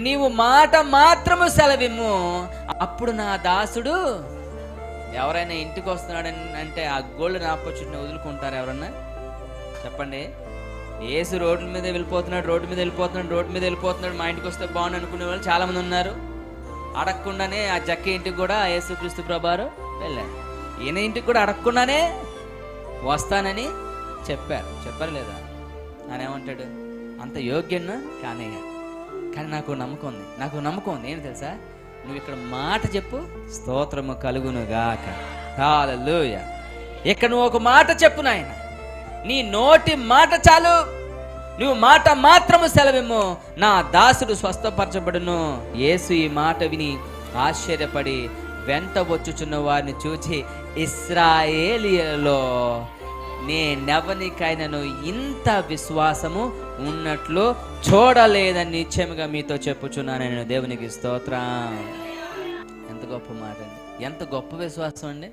నీవు మాట మాత్రము సెలవిమ్ము, అప్పుడు నా దాసుడు. ఎవరైనా ఇంటికి వస్తున్నాడని అంటే ఆ గోల్డ్ ఆపర్చునిటీ వదులుకుంటారు ఎవరన్నా? చెప్పండి. యేసు రోడ్ల మీద వెళ్ళిపోతున్నాడు, మా ఇంటికి వస్తే బాగుండు అనుకునే వాళ్ళు చాలా మంది ఉన్నారు. అడగకుండానే ఆ జక్క ఇంటికి కూడా యేసుక్రీస్తు ప్రభువారు వెళ్ళారు. ఈయన ఇంటికి కూడా అడగకుండానే వస్తానని చెప్పారు లేదా? ఆయన ఏమంటాడు? అంత యోగ్యన్నా కానయ్యా, కానీ నాకు నమ్మకం ఉంది. ఏంటి తెలుసా? నువ్వు ఇక్కడ మాట చెప్పు, స్తోత్రము కలుగును గాక. హల్లెలూయా. ఇక్కడ నువ్వు ఒక మాట చెప్పు నాయన, నీ నోటి మాట చాలు, నువ్వు మాట మాత్రము సెలవిమ్ము, నా దాసుడు స్వస్థపరచబడును. యేసు ఈ మాట విని ఆశ్చర్యపడి వెంట వచ్చుచున్న వారిని చూచి, ఇశ్రాయేలీయులలో నేనెవనికైనాను ఇంత విశ్వాసము ఉన్నట్లు చూడలేదని నిశ్చయముగా మీతో చెప్పుచున్నాను నేను. దేవునికి స్తోత్రం. ఎంత గొప్ప మాట అండి, ఎంత గొప్ప విశ్వాసం అండి.